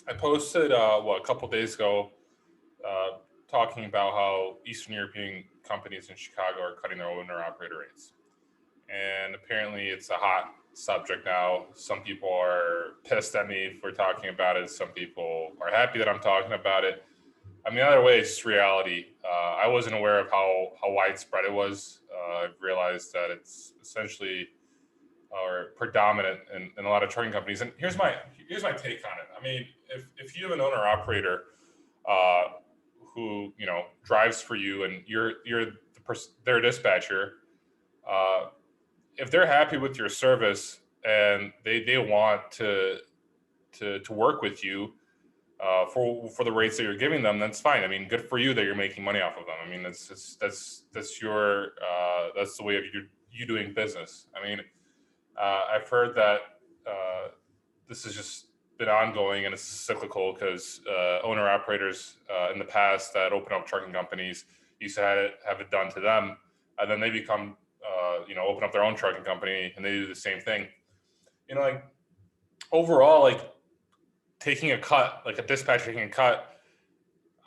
I posted a couple days ago talking about how Eastern European companies in Chicago are cutting their owner operator rates, and apparently it's a hot subject now. Some people are pissed at me for talking about it. Some people are happy that I'm talking about it. I mean, either way, it's just reality. I wasn't aware of how widespread it was. I've realized that it's essentially or predominant in a lot of trucking companies. And here's my take on it. I mean, if you have an owner operator uh, who drives for you and you're their dispatcher, uh, if they're happy with your service and they want to work with you for the rates that you're giving them, that's fine. I mean, good for you that you're making money off of them. I mean, that's your that's the way of you doing business. I mean, I've heard that this has just been ongoing and it's cyclical because owner operators in the past that open up trucking companies used to have it done to them, and then they become open up their own trucking company and they do the same thing. Like overall, like taking a cut, like a dispatcher taking a cut,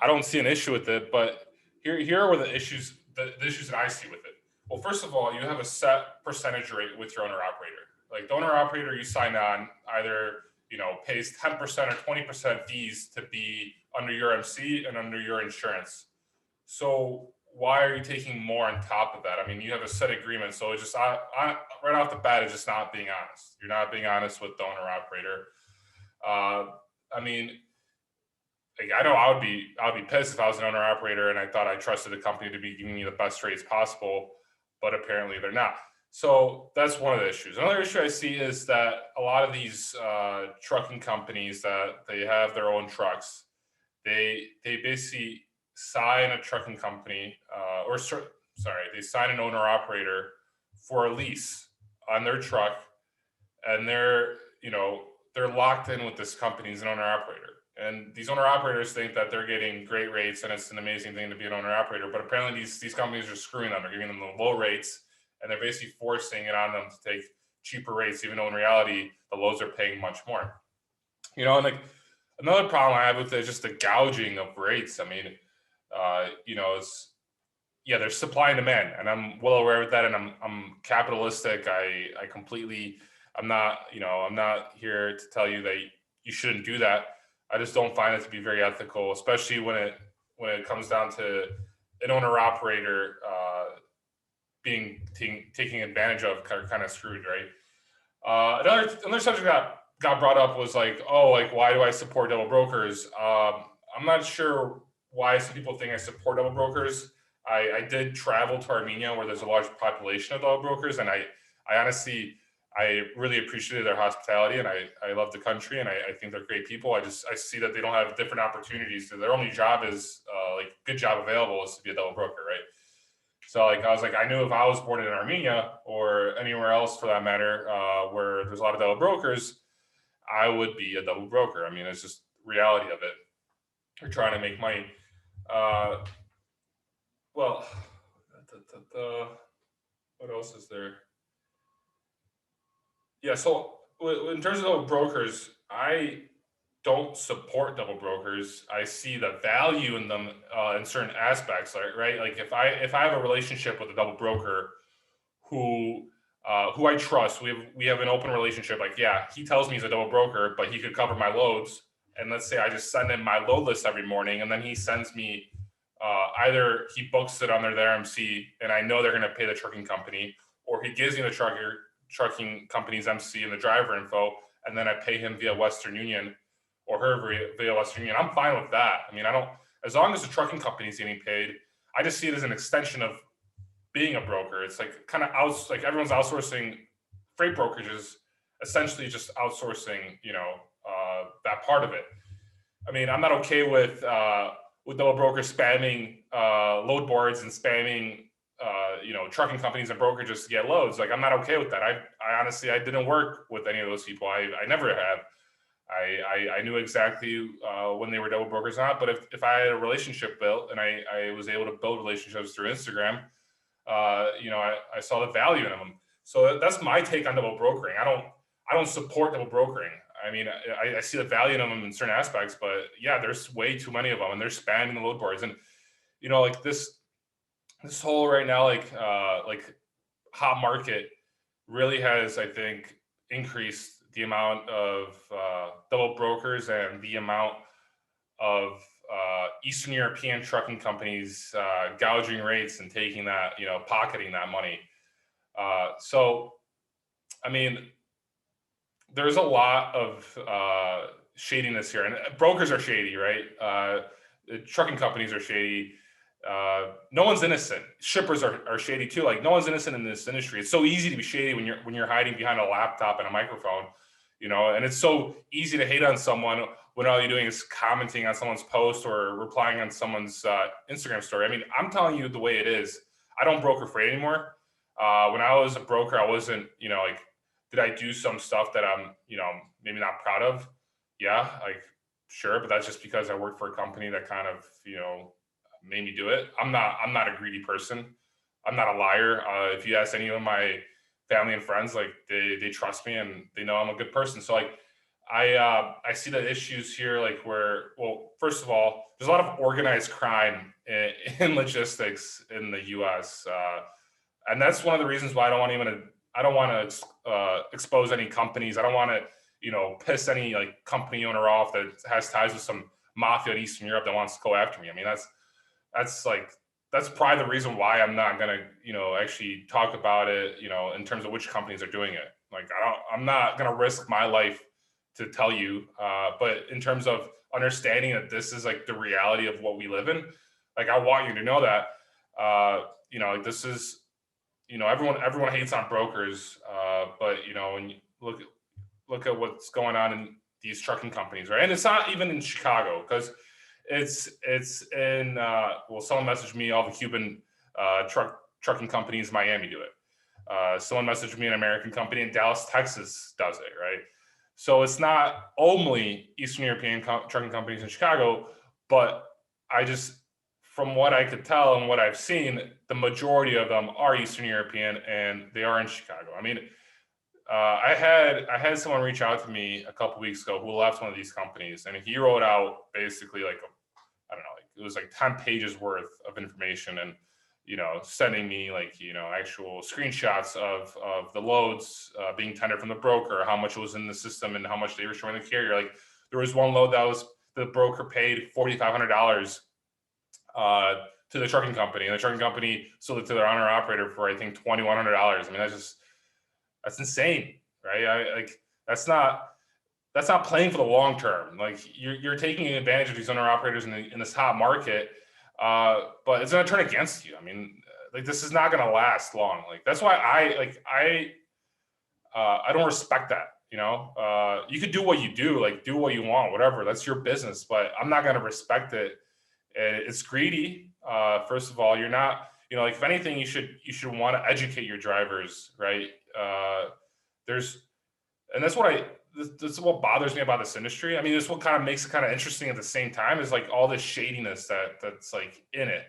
I don't see an issue with it. But here are the issues that I see with it. Well, first of all, you have a set percentage rate with your owner operator. Like the owner operator you sign on either pays 10% or 20% fees to be under your MC and under your insurance. So why are you taking more on top of that? I mean, you have a set agreement, so it's just right off the bat, it's just not being honest. You're not being honest with the owner operator. I mean, like, I know I would be pissed if I was an owner operator and I thought I trusted the company to be giving me the best rates possible, but apparently they're not. So that's one of the issues. Another issue I see is that a lot of these trucking companies that they have their own trucks, they basically sign a trucking company they sign an owner operator for a lease on their truck, and they're locked in with this company as an owner operator. And these owner operators think that they're getting great rates and it's an amazing thing to be an owner operator, but apparently these companies are screwing them. They're giving them the low rates and they're basically forcing it on them to take cheaper rates, even though in reality the lows are paying much more. And like another problem I have with it is just the gouging of rates. I mean, there's supply and demand, and I'm well aware of that, and I'm capitalistic. I'm not here to tell you that you shouldn't do that. I just don't find it to be very ethical, especially when it comes down to an owner operator taking advantage of, kind of screwed, right? Another subject that got brought up was like, why do I support double brokers? I'm not sure why some people think I support double brokers. I did travel to Armenia, where there's a large population of double brokers, and I honestly really appreciated their hospitality, and I love the country, and I think they're great people. I see that they don't have different opportunities. Their only job is good job available is to be a double broker, right? So I knew if I was born in Armenia or anywhere else for that matter, where there's a lot of double brokers, I would be a double broker. I mean, it's just reality of it. We're trying to make money. Well, what else is there? Yeah, so in terms of double brokers, I don't support double brokers. I see the value in them in certain aspects, right? Like if I have a relationship with a double broker who I trust, we have an open relationship. Like, yeah, he tells me he's a double broker, but he could cover my loads. And let's say I just send him my load list every morning, and then he sends me either he books it on their MC, and I know they're going to pay the trucking company, or he gives me the trucking company's MC and the driver info, and then I pay him via Western Union or her via Western Union. I'm fine with that. I mean, as long as the trucking company is getting paid, I just see it as an extension of being a broker. It's like kind of like everyone's outsourcing freight brokerages, essentially just outsourcing, that part of it. I mean, I'm not okay with double brokers spamming load boards and spamming trucking companies and brokerages to get loads. Like, I'm not okay with that. I honestly, I didn't work with any of those people. I never have. I knew exactly when they were double brokers or not. But if I had a relationship built and I was able to build relationships through Instagram, I saw the value in them. So that's my take on double brokering. I don't support double brokering. I mean, I see the value in them in certain aspects, but yeah, there's way too many of them, and they're spamming the load boards. And like this whole right now, like hot market really has, I think, increased the amount of double brokers and the amount of Eastern European trucking companies gouging rates and taking that, pocketing that money. So, I mean, there's a lot of shadiness here, and brokers are shady, right? Trucking companies are shady. No one's innocent. Shippers are shady too. Like, no one's innocent in this industry. It's so easy to be shady when you're hiding behind a laptop and a microphone, and it's so easy to hate on someone when all you're doing is commenting on someone's post or replying on someone's Instagram story. I mean, I'm telling you the way it is. I don't broker freight anymore. When I was a broker, I wasn't, like, did I do some stuff that I'm, maybe not proud of? Yeah, like, sure, but that's just because I worked for a company that kind of, made me do it. I'm not a greedy person. I'm not a liar. If you ask any of my family and friends, like, they trust me and they know I'm a good person. So, like, I see the issues here, like, where, well, first of all, there's a lot of organized crime in logistics in the U.S. And that's one of the reasons why I don't want to expose any companies. I don't want to, piss any like company owner off that has ties with some mafia in Eastern Europe that wants to go after me. I mean, that's probably the reason why I'm not gonna, actually talk about it, in terms of which companies are doing it. Like, I'm not gonna risk my life to tell you. But in terms of understanding that this is like the reality of what we live in, like, I want you to know that, like, this is, everyone hates on brokers, but when you look at what's going on in these trucking companies, right? And it's not even in Chicago, because it's in well, someone messaged me, all the Cuban trucking companies in Miami do it. Someone messaged me, an American company in Dallas, Texas does it, right? So it's not only Eastern European trucking companies in Chicago, but from what I could tell and what I've seen, the majority of them are Eastern European, and they are in Chicago. I mean, I had someone reach out to me a couple weeks ago who left one of these companies, and he wrote out basically like I don't know, like, it was like 10 pages worth of information, and sending me, like, actual screenshots of the loads being tendered from the broker, how much was in the system, and how much they were showing the carrier. Like, there was one load that was the broker paid $4,500 to the trucking company, and the trucking company sold it to their owner operator for, I think, $2,100. I mean, that's insane, right? That's not playing for the long term. Like, you're taking advantage of these owner operators in this hot market, but it's going to turn against you. I mean, like, this is not going to last long. Like, that's why I don't respect that. You could do what you do, like, do what you want, whatever. That's your business, but I'm not going to respect it. It's greedy. First of all, you're not, like, if anything, you should want to educate your drivers, right? And that's what bothers me about this industry. I mean, this is what kind of makes it kind of interesting at the same time, is like all this shadiness that's like in it.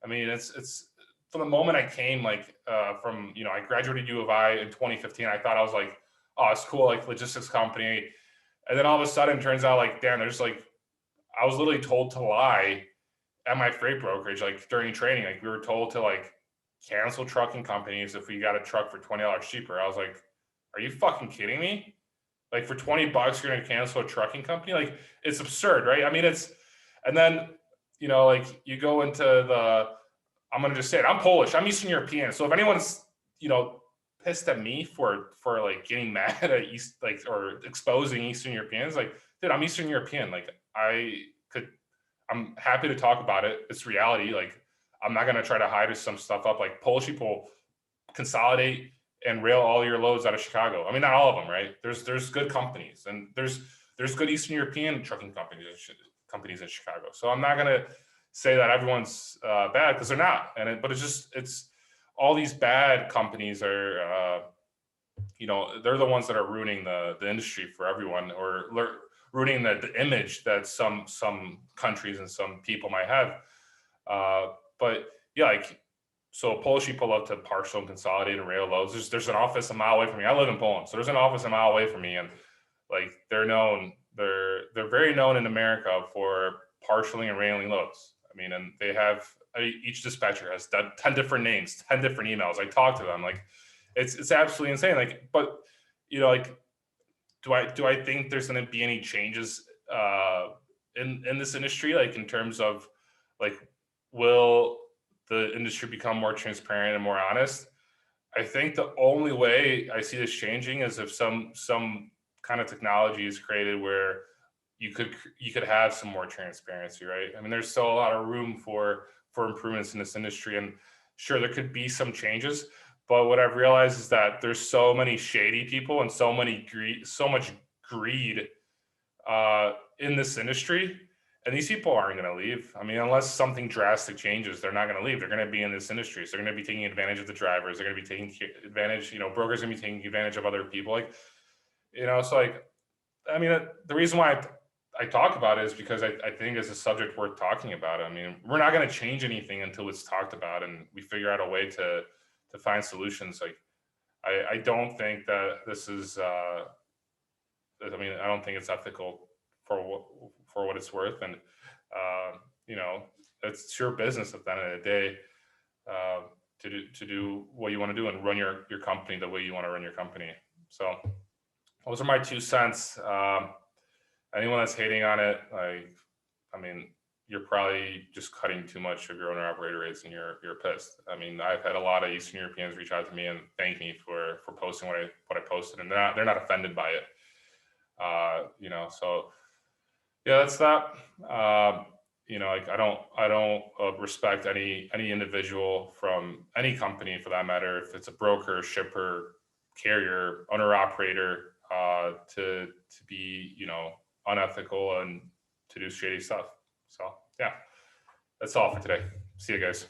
I mean, it's from the moment I came, like, from, I graduated U of I in 2015. I thought, I was like, oh, it's cool, like, logistics company. And then all of a sudden, it turns out, like, damn, there's like, I was literally told to lie at my freight brokerage, like, during training. Like, we were told to, like, cancel trucking companies if we got a truck for $20 cheaper. I was like, are you fucking kidding me? Like, for $20, you're going to cancel a trucking company? Like, it's absurd, right? I mean, and then, like, you go into I'm going to just say it. I'm Polish. I'm Eastern European. So if anyone's, pissed at me for like getting mad at or exposing Eastern Europeans, like, dude, I'm Eastern European. Like, I'm happy to talk about it. It's reality. Like, I'm not going to try to hide some stuff up. Like, Polish people consolidate and rail all your loads out of Chicago. I mean, not all of them, right? There's good companies, and there's good Eastern European trucking companies in Chicago. So I'm not gonna say that everyone's bad, because they're not. But it's all these bad companies are, they're the ones that are ruining the industry for everyone, or ruining the image that some countries and some people might have. But yeah, like, so Polish people love to partial and consolidate and rail loads. There's an office a mile away from me. I live in Poland, so there's an office a mile away from me, and like they're very known in America for partialing and railing loads. I mean, and they have each dispatcher has 10 different names, 10 different emails. I talk to them, like it's absolutely insane. Like, but like, do I think there's going to be any changes in this industry, like in terms of like, will the industry become more transparent and more honest? I think the only way I see this changing is if some kind of technology is created where you could have some more transparency, right? I mean, there's still a lot of room for improvements in this industry, and sure, there could be some changes. But what I've realized is that there's so many shady people and so much greed in this industry, and these people aren't going to leave. I mean, unless something drastic changes, they're not going to leave. They're going to be in this industry, so they're going to be taking advantage of the drivers. They're going to be taking advantage. Brokers are going to be taking advantage of other people. Like, so like, I mean, the reason why I talk about it is because I think it's a subject worth talking about. I mean, we're not going to change anything until it's talked about and we figure out a way to find solutions. Like, I don't think that this is. I mean, I don't think it's ethical for what it's worth, and it's your business at the end of the day to do what you want to do and run your company the way you want to run your company. So those are my 2 cents. Anyone that's hating on it, like, I mean, you're probably just cutting too much of your owner operator rates and you're pissed. I mean, I've had a lot of Eastern Europeans reach out to me and thank me for posting what I posted, and they're not offended by it. So yeah, that's that. Like, I don't respect any individual from any company for that matter, if it's a broker, shipper, carrier, owner operator, to be unethical and to do shady stuff. So yeah, that's all for today. See you guys.